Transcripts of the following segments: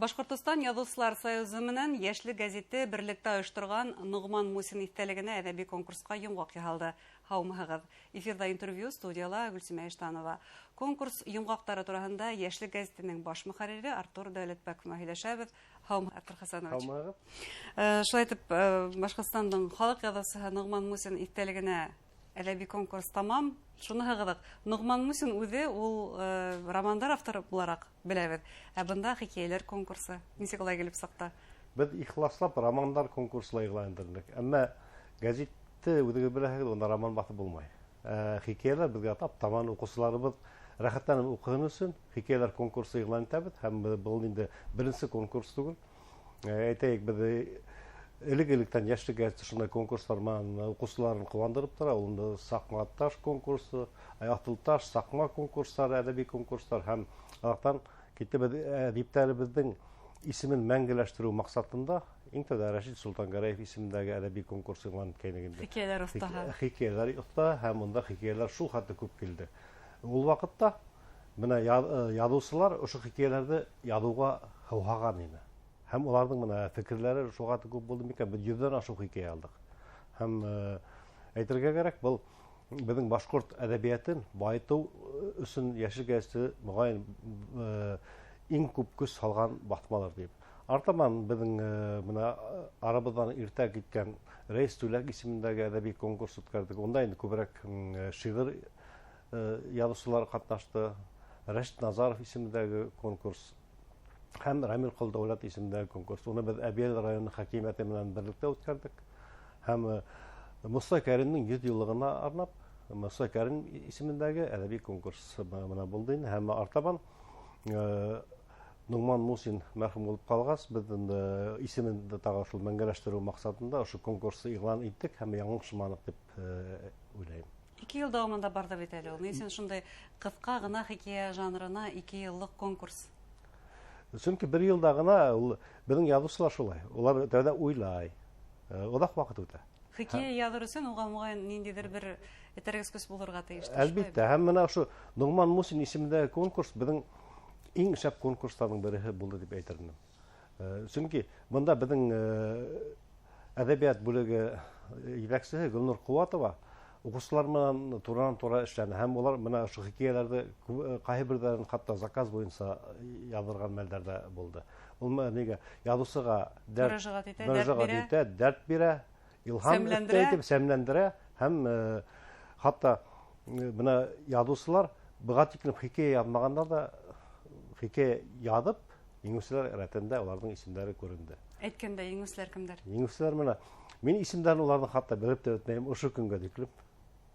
Башкортостан Язучылар союзы менән Яшьлек газеты берлектә оештырган Нугман Мусин истәлегенә әдәби конкурска йомгак яһалды. Һаумыгыз. Эфирда интервью студияла Гөлсемә Иштанова. Конкурс йомгактары турында Яшьлек газетының баш мөхәррире Артур Дәүләтбәков һөйләшәбез. Һаумыгыз Артур Хәсәнович. Һаумыгыз. Шулай итеп, Башкортстанның халык язучысы Нугман Мусин истәлегенә әдәби конкурс тамам. Шуны һәгыдык. Нугман Мусин үзе ул романдар авторы буларак беләбез. Ә бында хикәяләр конкурсы. Ничек алай килеп сыкты? Без ихласлап романдар конкурсына игъландырдык. Әмма газетте үзе беләһегез, онда роман баты булмай. Хикәяләр безгә таман укучыларыбыз рәхәтләнеп укыган өчен хикәяләр конкурсы игълан итәбез. Һәм бу инде беренче конкурс түгел. Әйтәйек, без элек-электән Яшьлек газеты шундай конкурслар менән укучыларын куандырып тора. Ул сакма таш конкурсы, аяктыл таш, сакма конкурслары, әдәби конкурслар һәм алардан китәбез әдипләребезнең исемен мәңгеләштерү максатында иң тәүдә Рәшит Солтангәрәев исемендәге әдәби конкурс игълан иткәнлегендә. Хикәяләр остаһы. Хикәяләр оста һәм монда хикәяләр шул хәтле күп килде. Ул вакытта менә язучылар ошо хикәяләрне язуга хауган иде. Һәм уларның менә фикерләре шуга күп булды микән? Без 100дән ашу хикәя алдык. Һәм әйтергә кирәк, бу безнең башкорт әдәбиятын байту өчен Яшьлек газеты мөгаен иң күп көч салган батмалар дип. Артаман безнең менә арабыздан иртә киткән Рәис Түләк исемендәге әдәби конкурс үткәрдек. Онда инде күбрәк шигырь язучылар катнашты. Рәшит Назаров исемендәге конкурс һәм Рамил Кылдәүләт исемендәге конкурс. Уны без Әбиел районы хакимияте белән берлектә үткәрдек. Һәм Муса Кәримнең 100 еллыгына арнап Муса Кәрим исемендәге әдәби конкурс менә булды. Һәм артабан Нугман Мусин мәрхүм булып калгач, безнең исемен тагы шул мәңгеләштерү максатында ошо конкурсны игълан иттек һәм яңгышманык дип уйлыйм. 2 ел дәвамында барды бит әле ул. Нисен шундай кыска гына хикәя жанрына 2 еллык конкурс. Чөнки 1 елда гына ул безнең язучылар шулай. Улар тәүдә уйлай. Одак вакыт үтә. Хикәя языр өчен уга мөгаен ниндидер бер этәргез көс булырга тиеш. Әлбәттә, һәм менә ошо Нугман Мусин исемендәге конкурс безнең иң шәп конкурсларның бере булды дип әйтермен. Чөнки монда безнең әдәбият бүлеге җитәкчесе Гөлнур Куатова укучылар менән турыдан-туры эшләне. Һәм улар менә ошо хикәяләрне кайберләрен хәтта заказ буенча яздырган мәлдәрдә булды. Ул нигә язучыга дәрт бирә, илһам итеп сәмләндерә һәм хәтта менә язучылар буга тиклем хикәя язмаганнар да хикәя язып, иңүчеләр рәтендә уларның исемнәре күренде. Әйткәндә иңүчеләр кемдер? Иңүчеләр менә мин исемнәрне уларның хәтта белеп тә үтмәйм, ошо көнгә тиклем.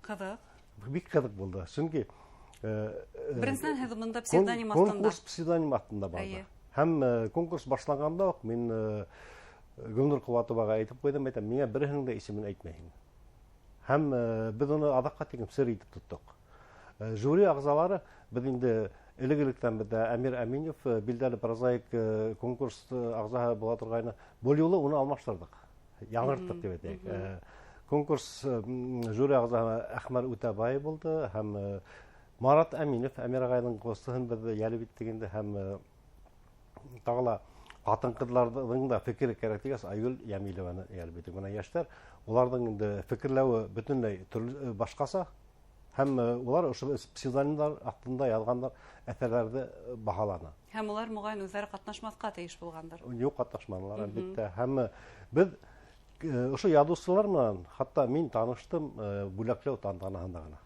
Кызык. Бик кызык булды. Чөнки беренчедән һез монда псевдоним астында. Конкурс псевдоним астында барды. Һәм конкурс башланганда ук мин Гөлнур Куатовага әйтеп куйдым, миңа берсенең дә исемен әйтмәйһең. Һәм без аны адакка тиген сер итеп тоттык. Жюри агзалары без инде элек-электән бездә Әмир Әминев билдәле прозаик конкурс агзасы була торганы. Бу юлы уны алмаштырдык. Яңырттык дип әйтәйек. Конкурс жюри агзасы Әхмәр Үтәбай булды һәм Марат Әминев Әмир агайның костыгын без ялып иттегендә һәм тагыла хатын-кызларның да фикере кирәк дигән Айгөл Ямилованы ялып иттек. Менә яшьләр уларның инде фикерләве бөтенләй башкаса һәм улар ошо псевдонимнар астында язгандар әсәрләрне баһалана. Һәм улар мөгаен үзләре катнашмаска тиеш булгандыр. Юк, катнашмадылар әлбәттә. Һәм без ошо язучылар менән хәтта мин таныштым бүләкләү тантанаһында гына.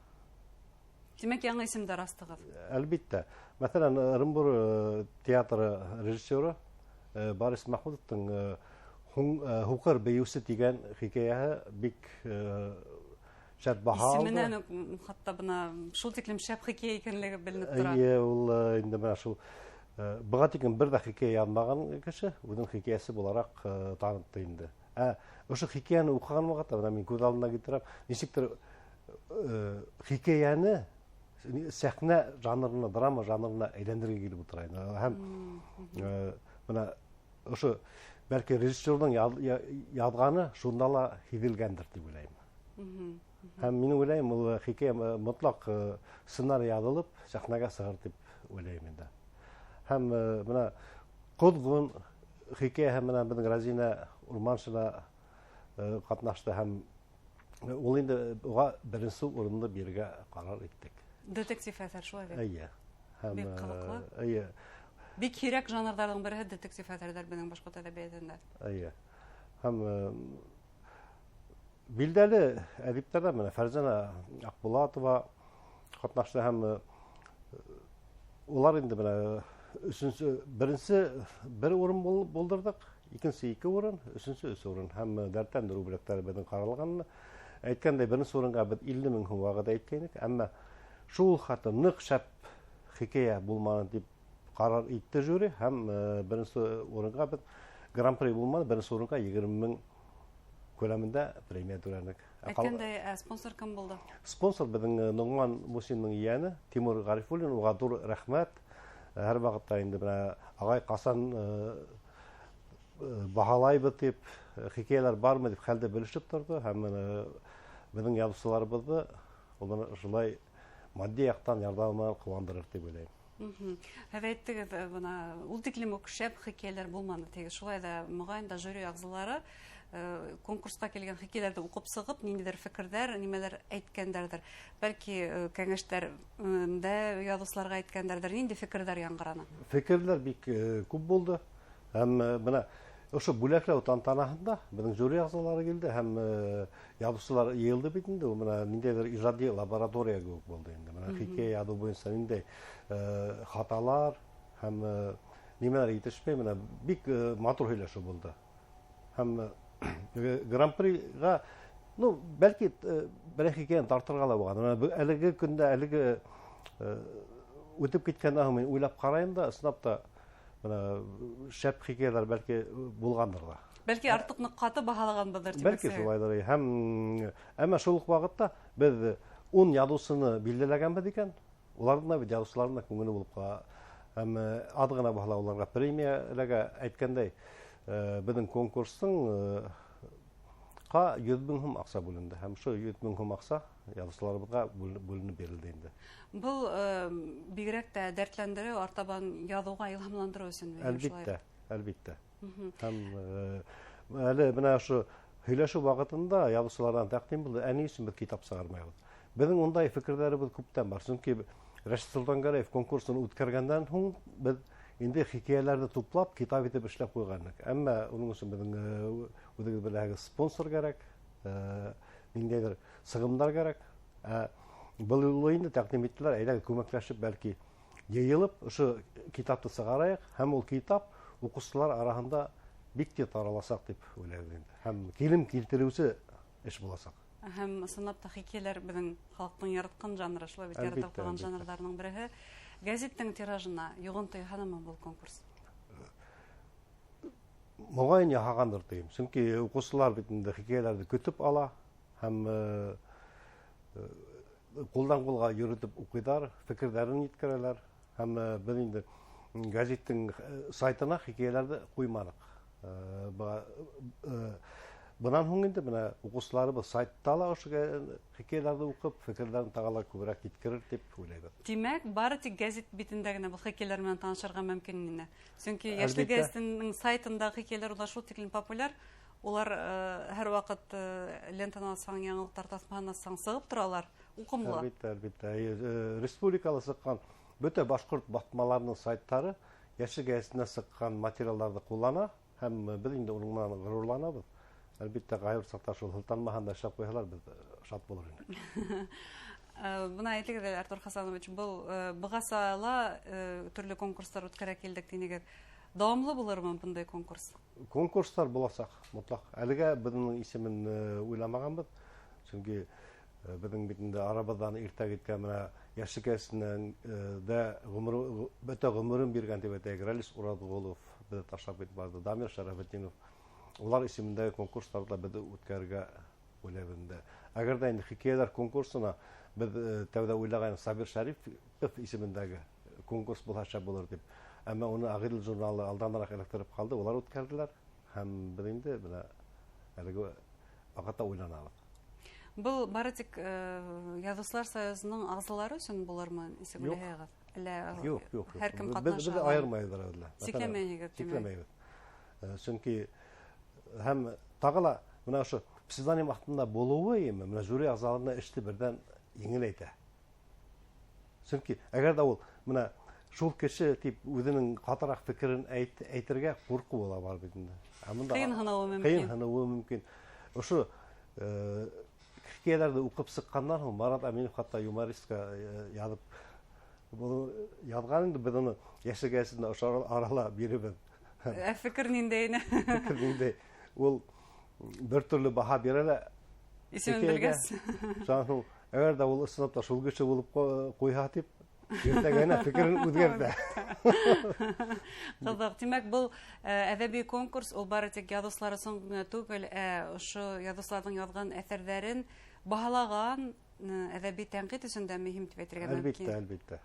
Димәк, яңа исемдәр астыгыз. Әлбәттә. Мәсәлән, Орынбур театры режиссеры Борис Мәхмүтовның Хукыр бейүсе дигән хикәяһе бик шәп баһа алды. Исеменнән хәтта бына шул тиклем шәп хикәя икәнлеге беленеп тора. Ул инде менә шул буга тиклем бер дә хикәя язмаган кеше үзенең хикәясе буларак танытты инде. Ошо хикәяне укыган вакытта мин күз алдына китерәм, ничектер хикәяне сәхнә жанрына, драма жанрына әйләндергә килеп утыра. Һәм менә ошо бәлки режиссерның язганы шунда ла хизелгәндер дип уйлыйм. Һәм мин уйлыйм, ул хикәя мотлак сценарий язылып, сәхнәгә сыгыр дип уйлыйм инде. Һәм менә Кодгун хикәя менән безнең Разина Урманшина катнашты һәм ул инде уга беренче урынны бирергә карар иттек. Детектив әсәр шулай бит. Әйе. Һәм Бик кызыклы. әйе. Бик кирәк жанрларның бере детектив әсәрләр безнең башкорт әдәбиятында. Әйе. Һәм билдәле әдипләрдән менә Фәрзана Акбулатова катнашты һәм улар инде менә беренче бер урын булдырдык, икенче 2 урын, өченче 3 урын һәм дәртләндерү бүләкләре безнең каралган. Әйткәндәй, беренче урынга без 50 мең сум вәгъдә иткәнек, әмма шул хәтта нык шәп хикәя булманы дип карар итте жюри һәм беренче урынга без гран-при булмады, беренче урынга 20 мең күләмендә премия түләндек. Әйткәндәй, спонсор кем булды? Спонсор безнең Нугман Мусинның ияне Тимур Гарифуллин, уга зур рәхмәт. Һәр вакытта инде менә агай касан баһалайбыз дип, хикәяләр бармы дип хәлдә белешеп торды һәм безнең язучыларыбызны улар шулай матди яктан ярдәмләр кыландырыр дип уйлыйм. Һәм әйттегез, бuna ул тиклем үк шәп хикәяләр булмады. Теге шулай да мөгаен да жюри агзалары конкурска килгән хикәяләрне укып сыгып, ниндидер фикерләр, нимәләр әйткәндәрдер. Бәлки кәңәшләрдә язучыларга әйткәндәрдер, нинди фикерләр яңгыраны? Фикерләр бик күп булды. Һәм менә ошо бүләкләү тантанаһында безнең жюри агзалары килде һәм язучылар йыелды бит инде. Ул менә ниндидер иҗади лаборатория кебек булды инде. Менә хикәя язу буенча нинди хаталар һәм нимәләр итешмәй, менә бик матур һөйләшү булды. Һәм гран-прига, бәлки бер хикәяне тартырга ла булган. Әлеге көндә, әлеге үтеп киткәннән соң мин уйлап карайм да, снап та шәп хикәяләр бәлки булгандыр да. Бәлки артык нык каты баһалаганбыздыр дип. Бәлки шулайдыр. Һәм әмма шул ук вакытта без 10 язучыны билдәләгәнбез икән. Уларның бит язучыларның күңеле булып кала. Һәм ад гына баһалауларга премияләргә әйткәндәй, безнең конкурстың 100 мең сум акча бүленде. Һәм шул 100 мең сум акча язучыларыбызга бүленеп бирелде инде. Бу бигрәк тә дәртләндерү, артабан язуга илһамландыру өчен. Әлбәттә. Һәм әле менә шу һөйләшү вакытында язучылардан тәкъдим булды, әни өчен бер китап чыгармайбыз. Безнең ундай фикерләребез күптән бар. Чөнки Рәшит Солтангараев конкурсын үткәргәндән соң без инде хикәяләрне туплап, китап итеп эшләп куйганбыз. Әмма уның өчен безнең үзегез беләгез спонсор кирәк, ниндидер сыгымдар кирәк. Был инде тәкъдим иттеләр, әйдәгез күмәкләшеп, бәлки йыелып, ошо китапты чыгарайык, һәм ул китап укучылар арасында бик тиз тараласак дип уйлыйм инде. Һәм килем килтерүче эш буласак. Һәм сынап та хикәяләр безнең халыкның яраткан жанры, шулай бит яратып калган жанрларның бере. Газеттың тиражына йогынты яһадымы бу конкурс? Мөгаен яһагандыр дим. Чөнки укучылар бит инде хикәяләрне көтеп ала һәм кулдан кулга йөртеп укыйлар, фикерләрен җиткерәләр. Һәм без инде газеттың сайтына хикәяләрне куймадык. Bundan соң инде менә укучыларыбыз сайтта ла ошо хикәяләрне укып, фикерләрен тагала күбрәк җиткерер дип уйлыйм. Димәк, бары тик газет битендә генә бу хикәяләр белән танышырга мөмкин инде. Чөнки Яшьлек газетының сайтында хикәяләр ул шул тиклем популяр, улар һәр вакыт лентаны алсаң, яңалыктар тасмаһын алсаң сыгып торалар, укымлы. Әлбәттә. Республикалы сыккан бөтә башкорт батмаларының сайттары Яшьлек газетына сыккан материалларны куллана һәм без инде уныңнан горурланабыз. Әлбәттә, гайыр сакташу хылтанмаһында эшләп куйһалар, без шат булыр инде. Буна әйтегез, Артур Хасанович, бугасала төрле конкурслар үткәрә килдек динегез. Дәвамлы булырмы бундай конкурс? Конкурслар буласак, мутлак. Әлегә безнең исемен уйламаганбыз. Чөнки безнең бит инде арабадан иртә киткән менә Яшьлек газетенең дә бөтә гомерен биргән дип әйтәйек. Рәлис Урадгулов безне ташлап китеп барды, Дамир Шәрәфетдинов. Улар исемендәге конкурсларда без үткәрергә уйлыйм. Әгәр дә инде хикәяләр конкурсына без тәүдә уйлаган Сабир Шәрифов исемендәге конкурс булачак булыр дип. Әмма уны Агыйдел журналы алданрак эләктереп калды, улар үткәрделәр. Һәм без инде менә әлеге вакытта уйланабыз. Бу бары тик Язучылар союзының агзалары өчен булырмы, исегләгез? Юк. Һәркем Без катнаша. аермайбыз әле. Сикләмәйгез, Сикләмәйбез. Чөнки һәм тагыла менә ошо псевдоним вакытында булуы эме, менә жюри агзаларына эште бердән еңеләйтә. Чөнки әгәр дә ул менә шул кеше тип үзенең катырак фикерен әйтергә курку була бар бит инде. Кыйынһынуы мөмкин. Кыйынһынуы мөмкин. Ошо хикәяләрне укып сыкканнан соң Марат Аминов хатта юмористка язып язган инде без аны яшәгәсендә ошо арала биребез. Фикер ниндәйне? Фикер ниндәй? Ул бер төрле баһа бирәләр. Исемен белгәс. Шуның әгәр дә ул сынапта шул кеше булып куйга дип иртәгәнә фикерен үзгәртә. Кызык. Димәк, бу әдәби конкурс ул бары тик язучылар өчен генә түгел, ошо язучыларның язган әсәрләрен баһалаган әдәби тәнкыйть өчен дә мөһим дип әйтергә мөмкин. Әлбәттә.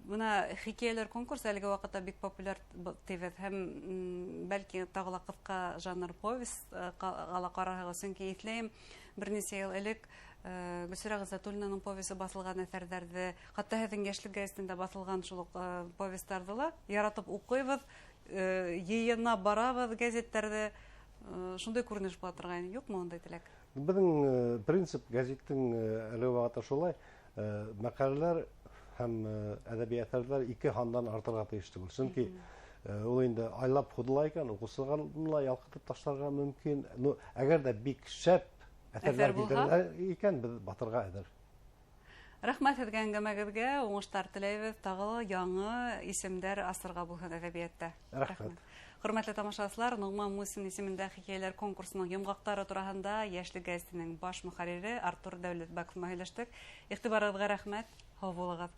Бuna хикәяләр конкурсы әлеге вакытта бик популяр тибез һәм бәлки тагыла кыска жанр повесть ала карарга сөнки итләйм берничә ел элек Гөлсирә Гыззатуллинаның повесты басылган әсәрләрде, хәтта һезнең яшьлек гәзитендә басылган шул повестларны ла яратып укыйбыз, йыена барабыз гәзитләрдә. Шундай күренеш була торган, юкмы мондай теләк? Безнең принцип гәзиттең әлеге вакытта шулай, мәкаләләр һәм әдәби әсәрләр ике хандан артырга тиеш түгел. Чөнки ул инде айлап худылай икән, укысыганла ялкытып ташларга мөмкин. Әгәр дә бик шәп әсәрләр китерәләр икән, без батырга әзер. Рәхмәт һеҙгә әңгәмәгеҙгә, уңыштар теләйбез, тагы яңы исемдәр асырга булһын әдәбиәттә. Рәхмәт. Хөрмәтле тамашачылар, Нугман Мусин исемендә хикәяләр конкурсының йомгаклары тураһында Яшьлек гәзитенең баш мөхәррире Артур Дәүләтбәков һөйләштек. Игътибарыгызга рәхмәт. Һау булыгыз.